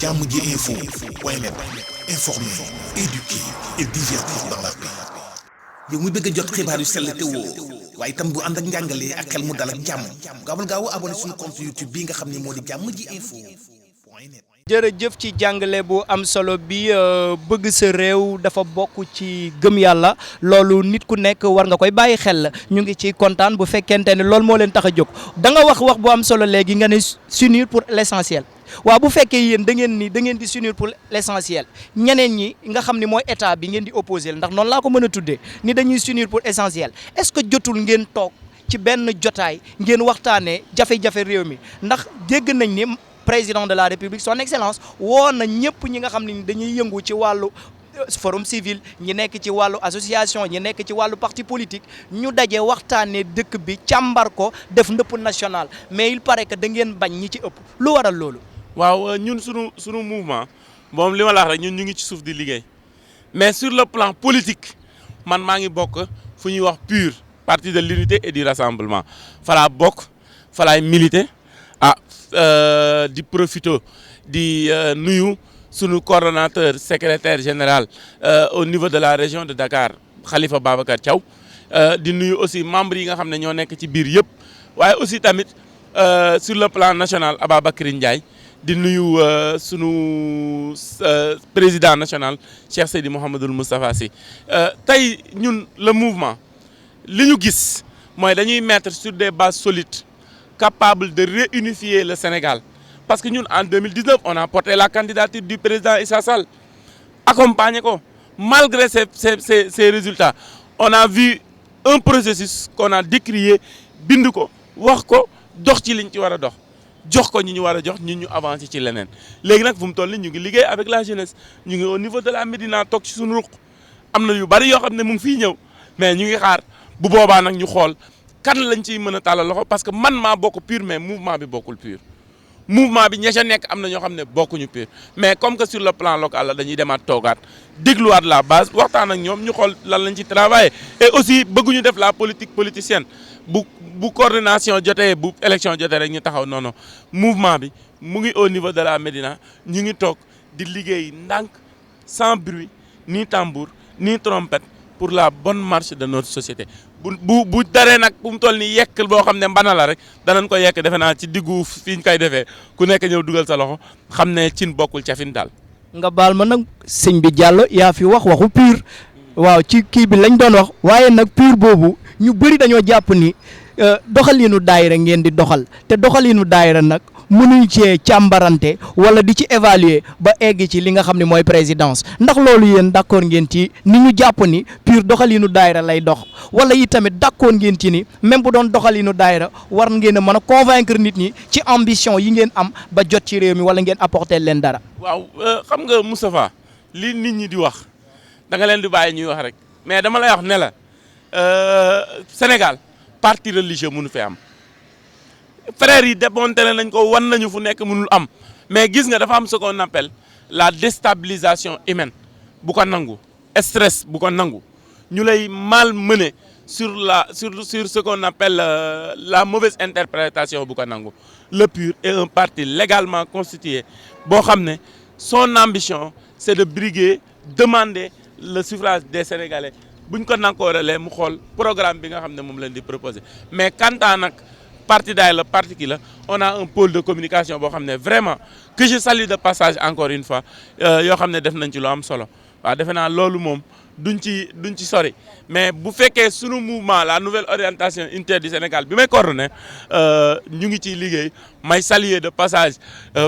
Jammji Info point net, informer, éduquer et divertir dans la paix. yow mu bëgg a jot xibaar yu sell te woo waaye itam bu ànd ak njàngalee ak xel mu dal ak jàmm gaawal gaaw abonné suñu compte YouTube bi nga xam ne moo di Jammji Info point net. jërëjëf ci jàngale bu am solo bi bëgg sa réew dafa bokk ci gëm yàlla loolu nit ku nekk war nga koy bàyyi xel ñu ngi ci kontaan bu fekkente ne loolu moo leen tax a jóg da nga wax bu am solo léegi nga ne s'unir pour l'essentiel waaw bu fekkee yéen da ngeen di s'unir pour l'essentiel ñeneen ñi nga xam ni mooy état bi ngeen di opposé ndax noonu laa ko mën a tuddee ni dañuy s'unir pour essentiel est-ce que jotul ngeen toog ci benn jotaay ngeen waxtaanee jafe-jafe réew mi ndax dégg nañ ni président de la république son excellence woo na ñëpp ñi nga xam ne dañuy yëngu ci wàllu forum civil ñi nekk ci wàllu association ñi nekk ci wàllu parti politique ñu daje waxtaanee dëkk bi càmbar ko def ndëpp national mais il paraît que da ngeen bañ ñi ci ëpp lu waral loolu. waaw ñun sunu mouvement moom li ma la wax rek ñun ñu ngi ci suuf di liggéey mais sur le plan politique man maa ngi bokk fu ñuy wax PUR parti de l'unité et du rassemblement falaa bokk falaay militer di profito di nuyu sunu coordonnateur secrétaire général au niveau de la région de Dakar Khalifa Babacar Thiaw di nuyu aussi membres yi nga xam ne ñoo nekk ci biir yëpp waaye aussi tamit sur le plan national Ababacar Ndiaye di nuyu sunu président national Cheikh Seydi Mouhamadoul Moustapha Sy tey ñun le mouvement li ñu gis mooy dañuy mettre sur des bases solides capable de réunifier le Sénégal parce que ñun en 2019 on a porté la candidature du président Issa Sall accompagné ko malgré ces résultats on a vu un processus qu'on a décrié bind ko wax ko dox ci liñ ci war a dox jox ko ñi ñu war a jox ñun ñu avancé ci leneen léegi nag fu mu toll nii ñu ngi liggéey avec la jeunesse ñu ngi au niveau de la Médina toog ci suñu ruq am na yu bari yoo xam ne mu ngi fiy ñëw mais ñu ngi xaar bu boobaa nag ñu xool kan lañ ciy mën a tàllal loxo parce que man maa bokk PUR mais mouvement bi bokkul PUR mouvement bi ña ca nekk am na ñoo xam ne bokkuñu PUR mais comme que sur le plan local la dañuy demaat toogaat dégluwaat la base waxtaan ak ñoom ñu xool lan lañ ci travailler et aussi bëgguñu def la politique politicienne bu coordination jotee bu élection jotee rek ñu taxaw non non mouvement bi mu ngi au niveau de la Médina ñu ngi toog di liggéey ndànk sans bruit ni tambour ni trompette pour la bonne marche de notre société bu daree nag bu mu toll ni yekk boo xam ne mbana la rek danañ ko yekk defe naa ci diggu fi ñu koy defee ku nekk ñëw dugal sa loxo xam ne cin bokkul cafin daal. nga baal ma nag sëñ bi Diallo yaa fi waxu PUR waaw ci kii bi lañ doon wax waaye nag PUR boobu ñu bëri dañoo jàpp ni doxalinu daayira ngeen di doxal te doxalinu daayira nag mënuñ cee càmbarante wala di ci évaluer ba egg ci li nga xam ne mooy présidence ndax loolu yéen d'accord ngeen ci ni ñu jàpp ni PUR doxalinu daayira lay dox wala yi tamit d'accord ngeen ci ni même bu doon doxalinu daayira war ngeen a mën a convaincre nit ñi ci ambition yi ngeen am ba jot ci réew mi wala ngeen apporter leen dara. waaw xam nga Moustapha li nit ñi di wax da nga leen di bàyyi ñuy wax rek mais dama lay wax ne la Sénégal parti religieux mënu fi am. frères yi démonté nañ ko wan nañu fu nekk mënul am mais gis nga dafa am ce qu'on appelle la déstabilisation humaine bu ko nangu stress bu ko nangu ñu lay malmener sur ce qu'on appelle la mauvaise interprétation bu ko nangu le PUR est un parti légalement constitué boo xam ne son ambition c'est de briguer demander le suffrage des Sénégalais buñ ko nankooralee mu xool programme bi nga xam ne moom lañ di proposer mais quant à nag parti daay la parti ki la on a un pôle de communication boo xam ne vraiment que je salue de passage encore une fois yoo xam ne def nañ ci lu am solo waaw defe naa loolu moom duñ ci sori mais bu fekkee sunu mouvement la nouvelle orientation unitaire du Sénégal bi may coordonné ñu ngi ciy liggéey may saluer de passage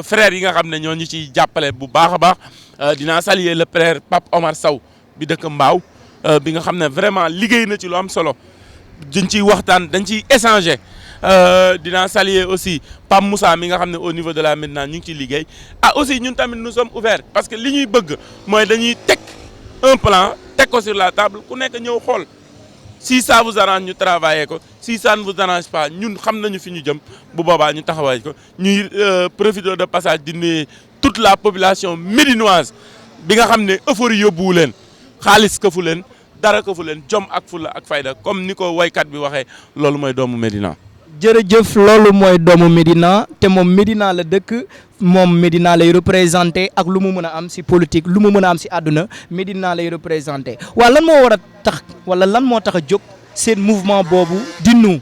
frères yi nga xam ne ñoo ñu ciy jàppale bu baax a baax dinaa saluer le frère Pape Omar Sow bi dëkk Mbaaw bi nga xam ne vraiment liggéey na ci lu am solo dañ ciy waxtaan dañ ciy échanger dinaa saluer aussi Pam Moussa mi nga xam ne au niveau de la Médina ñu ngi ciy liggéey aussi ñun tamit nous sommes ouverts parce que li ñuy bëgg mooy dañuy teg un plan teg ko sur la table ku nekk ñëw xool si ça vous arrange ñu travailler ko si ça ne vous arrange pas ñun xam nañu fi ñu jëm bu boobaa ñu taxawaay ko ñuy profiter de passage di nuyu toute la population médinoise bi nga xam ne euphorie yóbbuwu leen xaalis këfu leen dara këfu leen jom ak fulla ak fayda comme ni ko waykat bi waxee loolu mooy doomu Médina. jërëjëf loolu mooy doomu Médina te moom Médina la dëkk moom Médina lay représenté ak lu mu mën a am si politique lu mu mën a am si àdduna Médina lay représenté waaw lan moo war a tax wala lan moo tax a jóg seen mouvement boobu di nu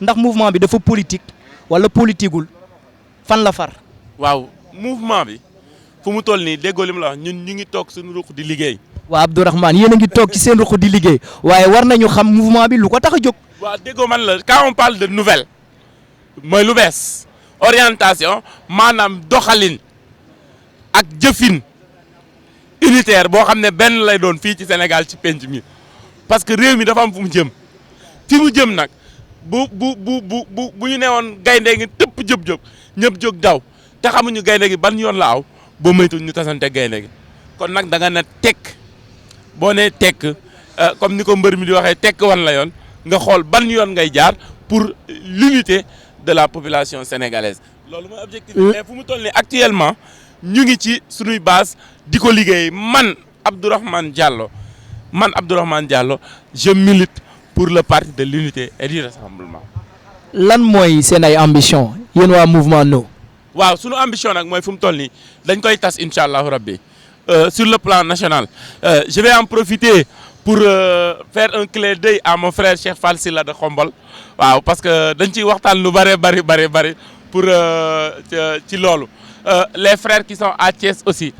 ndax mouvement bi dafa politique wala politiqueul fan la far. waaw mouvement bi fu mu toll nii déggoo li mu la wax ñun ñu ngi toog suñu ruq di liggéey. waa Abdourahmane yéen a ngi toog ci seen ruq di liggéey waaye war nañu xam mouvement bi lu ko tax a jóg. waaw déggoo man la quand on parle de nouvelle mooy lu bees orientation maanaam doxalin ak jëfin unitaire boo xam ne benn lay doon fii ci Sénégal ci penc mi parce que réew mi dafa am fu mu jëm fi mu jëm nag bu ñu newoon gaynde gi tëpp jëb-jëb ñëpp jóg daw te xamuñu gaynde gi ban yoon la aw boo moytuwul ñu tasante gaynde gi kon nag da nga ne tekk boo nee tekk comme ni ko mbër mi di waxee tekk wan la yoon nga xool ban yoon ngay jaar pour l'unité de la population sénégalaise loolu mooy objectif bi mais fu mu toll nii actuellement ñu ngi ci sunuy base di ko liggéey man Abdourahmane Diallo je milite pour le parti de l'unité et du rassemblement. lan mooy seen ay ambition yéen waa mouvement No. waaw sunu ambition nag mooy fu mu toll nii dañ koy tas incha allahu rabbi sur le plan national je vais en profiter pour faire un clin d'œil à mon frère Cheikh Fall Silla de Khombol waaw parce que dañ ciy waxtaan lu bari pour ci loolu les frères qui sont à Thiès aussi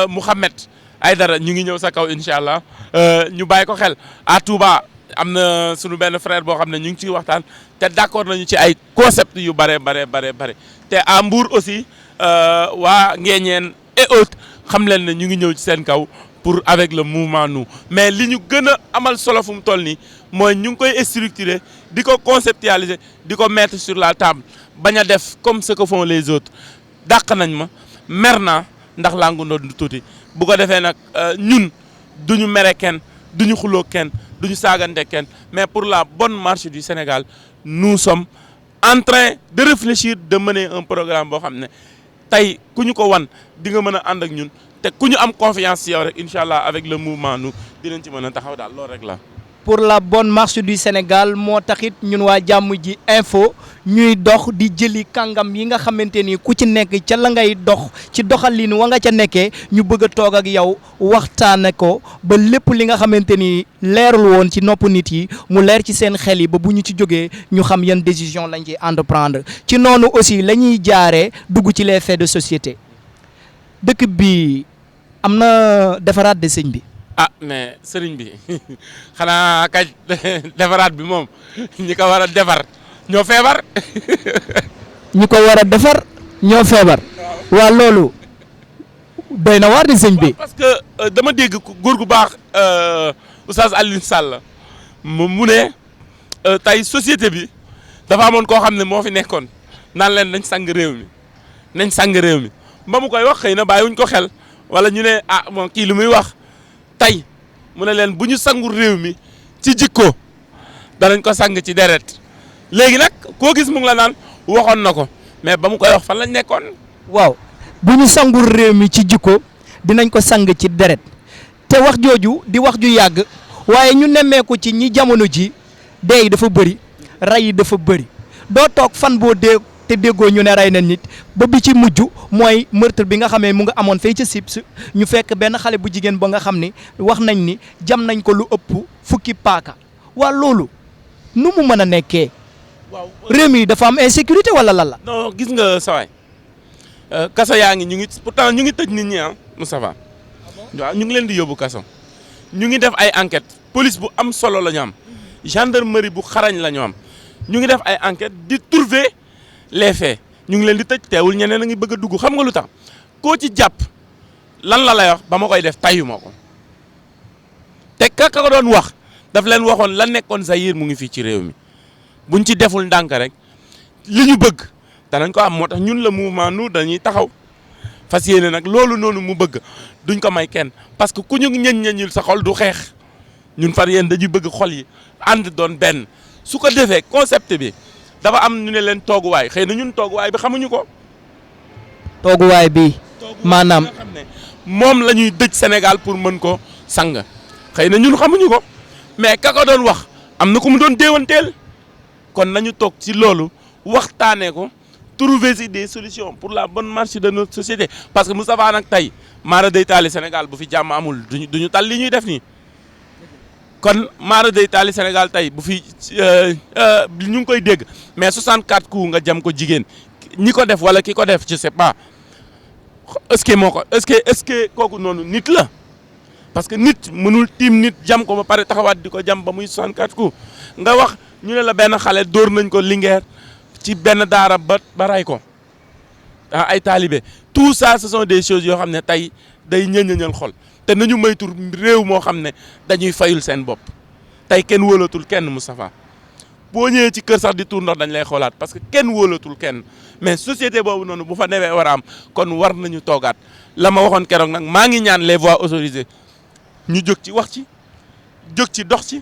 Mouhamed Aïdara ñu ngi ñëw sa kaw incha allah ñu bàyyi ko xel à Touba am na sunu benn frère boo xam ne ñu ngi ciy waxtaan te d'accord nañu ci ay concept yu bare te à Mbour aussi waa Nguéniène et autres xam leen ne ñu ngi ñëw ci seen kaw pour avec le mouvement nous mais li ñu gën a amal solo fu mu toll nii mooy ñu ngi koy structurer di ko conceptualiser di ko mettre sur la table bañ a def comme ce que font les autres dàq nañ ma mer naa ndax langu ndoon du tuuti bu ko defee nag ñun duñu mere kenn duñu xuloo kenn duñu saagante kenn mais pour la bonne marche du Sénégal nous sommes en train de réfléchir de mener un programme boo xam ne tey ku ñu ko wan di nga mën a ànd ak ñun te ku ñu am confiance ci yow rek incha allah avec le mouvement nous dinañ ci mën a taxaw daal loolu rek la. pour la bonne marche du Sénégal moo taxit ñun waa jàmm ji info ñuy dox di jëli kàngam yi nga xamante ni ku ci nekk ca la ngay dox ci doxalin wa nga ca nekkee ñu bëgg a toog ak yow waxtaane ko ba lépp li nga xamante ni leerul woon ci nopp nit yi mu leer ci seen xel yi ba bu ñu ci jógee ñu xam yan décision lañ ci entreprendre ci noonu aussi la ñuy jaaree dugg ci les faits de société dëkk bi am na defaraat de sëñ bi. ah mais sëriñ bi xanaa kaj defaraat bi moom ñi ko war a defar ñoo feebar. ñi ko war a defar ñoo feebar. waa loolu doy na waar di sëñ bi. parce que dama dégg góor gu baax Oustaz Alioune Sall mu ne tey société bi dafa amoon koo xam ne moo fi nekkoon naan leen nañ sang réew mi ba mu koy wax xëy na bàyyiwuñ ko xel wala ñu ne ah moom kii lu muy wax. tey mu ne leen bu ñu sangul réew mi ci jikko danañ ko sang ci deret léegi nag koo gis mu ngi la naan waxoon na ko mais ba mu koy wax fan lañ nekkoon. waaw bu ñu sangul réew mi ci jikko dinañ ko sang ci deret te wax jooju di wax ju yàgg waaye ñu nemmeeku ci ñi jamono ji dee yi dafa bëri rey yi dafa bëri doo toog fan boo dee te déggoo ñu ne rey na nit ba bi ci mujj mooy meurtre bi nga xamee mu nga amoon fay ca Sips ñu fekk benn xale bu jigéen ba nga xam ni wax nañ ni jam nañ ko lu ëpp fukki paaka waa loolu nu mu mën a nekkee. waaw réew mi dafa am insécurité wala lan la. non gis nga sawaay kaso yaa ngi ñu ngi pourtant ñu ngi tëj nit ñi ah Moustapha waaw ñu ngi leen di yóbbu kaso ñu ngi def ay enquête police bu am solo la ñu am gendarmerie bu xarañ la ñu am ñu ngi def ay enquête di trouver les faits ñu ngi leen di tëj teewul ñeneen a ngi bëgg a dugg xam nga lu tax koo ci jàpp lan la lay wax ba ma koy def tayu ma ko te ka ko doon wax daf leen waxoon la nekkoon Zaïre mu ngi fii ci réew mi buñ ci deful ndànk rek li ñu bëgg danañ ko am moo tax ñun la mouvement nous dañuy taxaw fas yéene nag loolu noonu mu bëgg duñ ko may kenn parce que ku ñu ñëñ sa xol du xeex ñun far yéen dañuy bëgg xol yi ànd doon benn su ko defee concept bi. dafa am ñu ne leen tooguwaay xëy na ñun tooguwaay bi xamuñu ko. tooguwaay bi maanaam xam ne moom la ñuy dëj Sénégal pour mën ko sang xëy na ñun xamuñu ko mais ka ko doon wax am na ku mu doon déewanteel kon nañu toog ci loolu waxtaanee ko trouver si des solutions pour la bonne marche de notre société parce que Moustapha nag tey maara day taali Sénégal bu fi jàmm amul duñu tal li ñuy def nii kon maara day taali Sénégal tey bu fi ñu ngi koy dégg mais 64 coups nga jam ko jigéen ñi ko def wala ki ko def je sais pas est-ce que kooku noonu nit la parce que nit mënul tiim nit jam ko ba pare taxawaat di ko jam ba muy 64 coups nga wax ñu ne la benn xale dóor nañ ko Linguère ci benn daara ba ray ko ay taalibe tout ça ce sont des choses yoo xam ne tey day ñëñëñal xol te nañu moytu réew moo xam ne dañuy fayul seen bopp tey kenn wóolatul kenn Moustapha boo ñëwee ci kër sax di tuur ndox dañ lay xoolaat parce que kenn wóolatul kenn mais société boobu noonu bu fa demee war a am kon war nañu toogaat la ma waxoon keroog nag maa ngi ñaan les voix autorisées ñu jóg ci wax ci jóg ci dox ci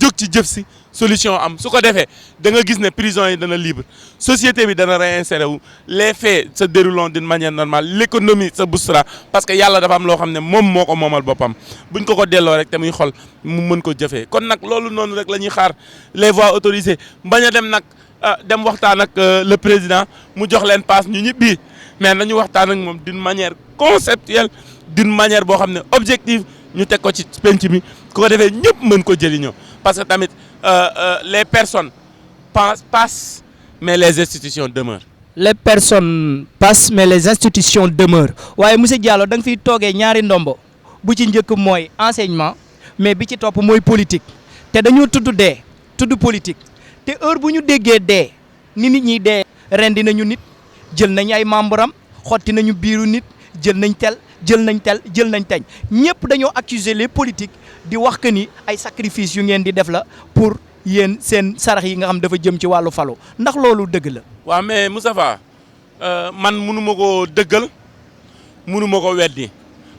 jóg ci jëf si solution am su ko defee da nga gis ne prison yi dana libre société bi dana réinsérer wu les faits se dérouleront d'une manière normale l'économie se boostera parce que yàlla dafa am loo xam ne moom moo ko moomal boppam buñ ko delloo rek te muy xol mu mën ko jëfee kon nag loolu noonu rek la ñuy xaar les voix autorisées bañ a dem nag dem waxtaan ak le président mu jox leen passe ñu ñibbi mais nañu waxtaan ak moom d'une manière conceptuelle d'une manière boo xam ne objective ñu teg ko ci penc mi ku ko defee ñëpp mën ko jëriñoo parce que tamit les personnes passent mais les institutions demeurent. les personnes passent mais les institutions demeurent waaye monsieur Diallo da nga fiy toogee ñaari ndombo bu ci njëkk mooy enseignement mais bi ci topp mooy politique te dañoo tudd politique te heure bu ñu déggee dee ni nit ñi dee ren dinañu nit jël nañ ay membre am xotti nañu biiru nit jël nañ teñ ñëpp dañoo accuser les politiques di wax que ni ay sacrifice yu ngeen di def la pour yéen seen sarax yi nga xam dafa jëm ci wàllu falu ndax loolu dëgg la. waaw mais Moustapha man mënu ma koo dëggal mënu ma ko weddi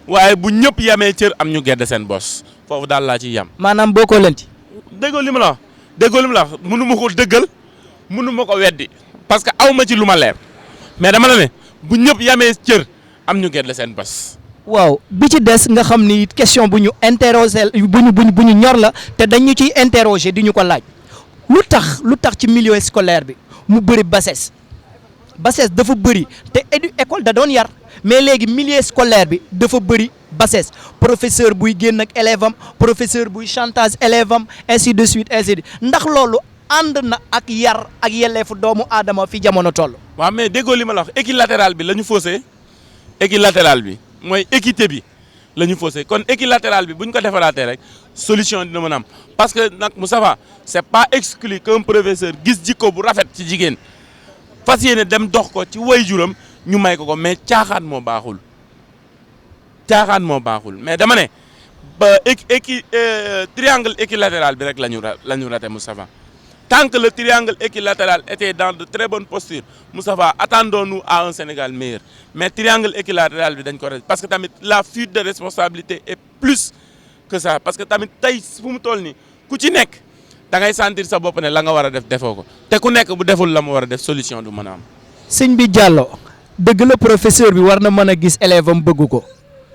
waaye bu ñëpp yamee cër am ñu gedd seen bos foofu daal laa ciy yam. maanaam bokkoo leen ci. déggoo li ma la wax mënu ma ko dëggal mënu ma ko weddi parce que aw ma ci lu ma leer mais dama la ne bu ñëpp yamee cër am ñu gedd seen bos. waaw bi ci des nga xam ni question bu ñu interroger bu ñu ñor la te dañu ciy interroger di ñu ko laaj lu tax ci milieu scolaire bi mu bëri bassesse dafa bëri te école da doon yar mais léegi milieu scolaire bi dafa bëri bassesse professeur buy génn ak élève am professeur buy chantage élève am ainsi de suite ndax loolu ànd na ak yar ak yelleefu doomu aadama fi jamono toll. waaw mais déggoo li ma la wax équilatéral bi la ñu faussé équilatéral bi. mooy équité bi la ñu faussé kon équilatéral bi bu ñu ko defaraatee rek solution dina mën a am parce que nag Moustapha c'est pas exclu qu'un professeur gis jikko bu rafet ci jigéen fas yéene dem dox ko ci waajuram ñu may ko mais caaxaan moo baaxul mais dama ne ba triangle équilatéral bi rek la ñu raté Moustapha tant que le triangle équilatéral était dans de très bonnes postures Moustapha attendons-nous à un Sénégal meilleur mais triangle équilatéral bi dañ ko parce que tamit la fuite de responsabilité est plus que ça parce que tamit tey fu mu toll nii ku ci nekk da ngay sentir sa bopp ne la nga war a def defoo ko te ku nekk bu deful la mu war a def solution du mën a am. sëñ bi Diallo dëgg la professeur bi war na mën a gis élève am bëgg ko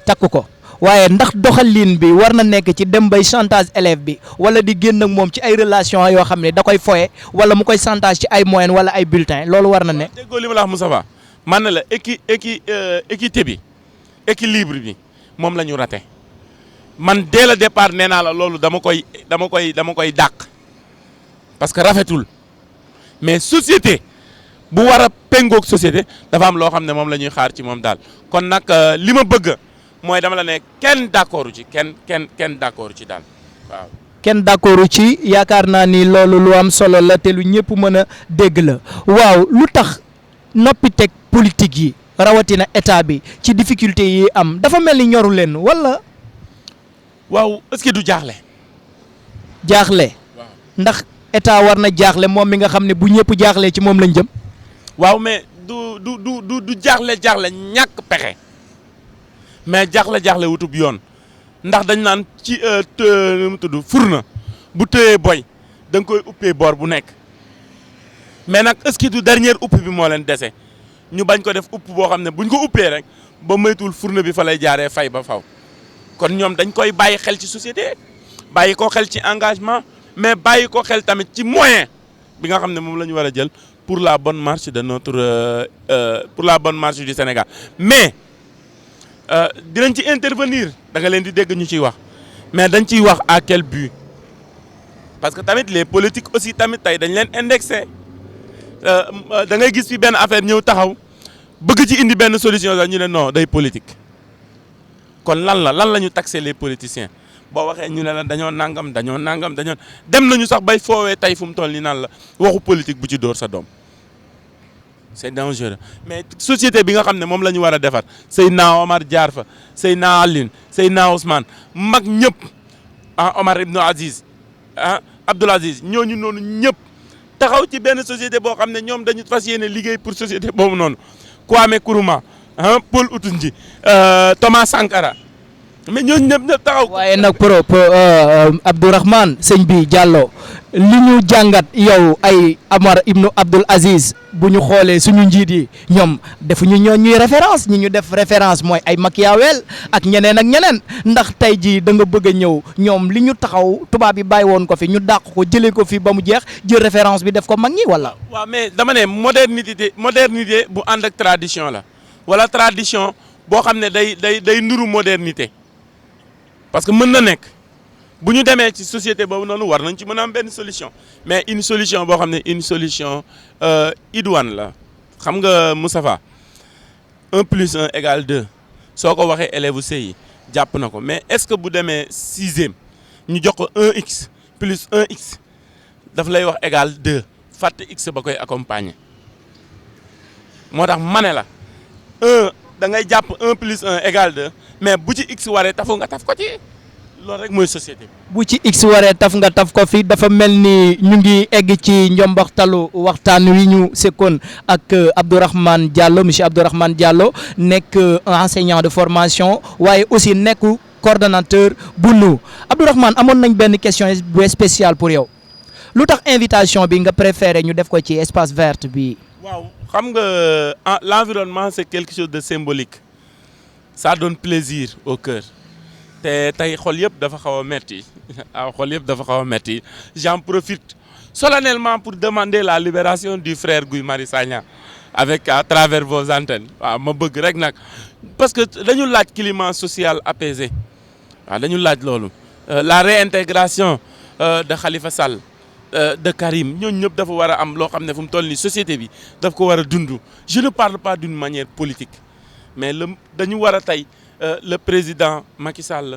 takk ko waaye ndax doxalin bi war na nekk ci dem bay chantage élève bi wala di génn ak moom ci ay relation yoo xam ne da koy foye wala mu koy chantage ci ay moyens wala ay bulletins loolu war na ne. déggoo li ma la wax Moustapha man na la équité bi équilibre bi moom la ñu raté man dès le départ nee naa la loolu dama koy dàq parce que rafetul mais société bu war a pengoog société dafa am loo xam ne moom la ñuy xaar ci moom daal kon nag li ma bëgg mooy dama la ne kenn d'accordu ci kenn d'accordu ci daal waaw. kenn d'accordu ci yaakaar naa ni loolu lu am solo la te lu ñëpp mën a dégg la waaw lu tax noppi teg politique yi rawatina état bi ci difficulté yi am dafa mel ni ñoru leen wala. waaw est-ce que du jaaxle. jaaxle. waaw ndax état war na jaaxle moom mi nga xam ne bu ñëpp jaaxlee ci moom lañ jëm. waaw mais du jaaxle ñàkk pexe mais jaaxle wutub yoon ndax dañ naan ci nu mu tudd furna bu tëyee boy da nga koy uppee boor bu nekk mais nag est-ce que du dernier upp bi moo leen dese ñu bañ ko def upp boo xam ne buñ ko uppee rek ba moytuwul furna bi fa lay jaaree fay ba faw kon ñoom dañ koy bàyyi xel ci société bàyyi ko xel ci engagement mais bàyyi ko xel tamit ci moyen bi nga xam ne moom la ñu war a jël pour la bonne marche de notre pour la bonne marche du Sénégal mais dinañ ci intervenir da nga leen di dégg ñu ciy wax mais dañ ciy wax à quel but parce que tamit les politiques aussi tamit tey dañ leen indexé da ngay gis fi benn affaire ñëw taxaw bëgg ci indi benn solution sax ñu ne non day politique kon lan la ñu taxé les politiciens boo waxee ñu ne la dañoo nangam dem nañu sax bay foowee tey fu mu toll nii naan la waxu politique bu ci dóor sa doom c'est dangereux mais société bi nga xam ne moom la ñu war a defar Seydina Omar jaar fa Seydina Aline Seydina Ousmane mag ñëpp Omar Ibn Aziz Abdoul Aziz ñooñu noonu ñëpp taxaw ci benn société boo xam ne ñoom dañu fas yéene liggéey pour société boobu noonu Kwame Nkrumah Paul Oudjengue Thomas Sankara mais ñooñu ñëpp taxaw. waaye nag Abdourahmane sëñ bi Diallo li ñu jàngat yow ay Omar Ibn Abdoul Aziz bu ñu xoolee suñu njiit yi ñoom defuñu ñuy référence ñi ñu def référence mooy ay Machiavel ak ñeneen ndax tey jii da nga bëgg a ñëw ñoom li ñu taxaw tubaab yi bàyyi woon ko fi ñu dàq ko jëlee ko fi ba mu jeex jël référence bi def ko mag ñi wala. waaw mais dama ne modernité bu ànd ak tradition la wala tradition boo xam ne day nuru modernité parce que mën na nekk. bu ñu demee ci société boobu noonu war nañ ci mën a am benn solution mais une solution boo xam ne une solution idoine la xam nga Moustapha 1 + 1 = 2 soo ko waxee élève CI jàpp na ko mais est-ce que bu demee 6e ñu jox ko 1x plus 1x daf lay wax égal 2 fàtte x ba koy accompagner moo tax ma ne la 1 da ngay jàpp 1 + 1 = 2 mais bu ci x waree tafu nga taf ko ci. loolu rek mooy société bi. bu ci x waree taf nga taf ko fi dafa mel ni ñu ngi egg ci njombaxtalu waxtaan wi ñu sekkoon ak Abdourahmane Diallo monsieur Abdourahmane Diallo nekk enseignant de formation waaye aussi nekk coordonnateur bu nu Abdourahmane amoon nañ benn question bu spéciale pour yow lu tax invitation bi nga préféré ñu def ko ci espace vert bi. waaw xam nga l'environnement c'est quelque chose de symbolique ça donne plaisir au cœur. te tey xol yëpp dafa xaw a metti xol yëpp dafa xaw a metti j'en profite solennellement pour demander la libération du frère Guy Marius Sagna avec à travers vos antennes waaw ma bëgg rek nag parce que dañu laaj climat social apaisé waaw dañu laaj loolu la réintégration de Khalifa Sall de Karim ñooñu ñëpp dafa war a am loo xam ne fu mu toll nii société bi daf ko war a dund je ne parle pas d'une manière politique mais dañu war a tey le président Macky Sall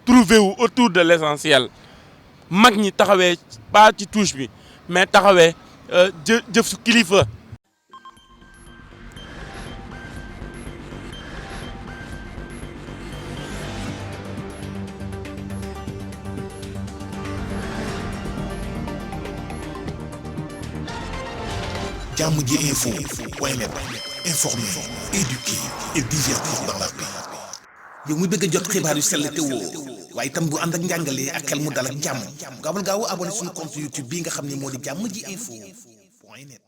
trouvé wu autour de l'essentiel mag ñi taxawee pas ci touche bi mais taxawee jëf su kilifa. Diamondji Info .net informer, éduquer et divertir dans la paix. yow mu bëgg a jot xibaar yu sell te woo waaye itam bu ànd ak njàngalee ak xel mu dal ak jàmm gaawal gaaw abonné suñu compte YouTube bii nga xam ne moo di Diamondji Info .net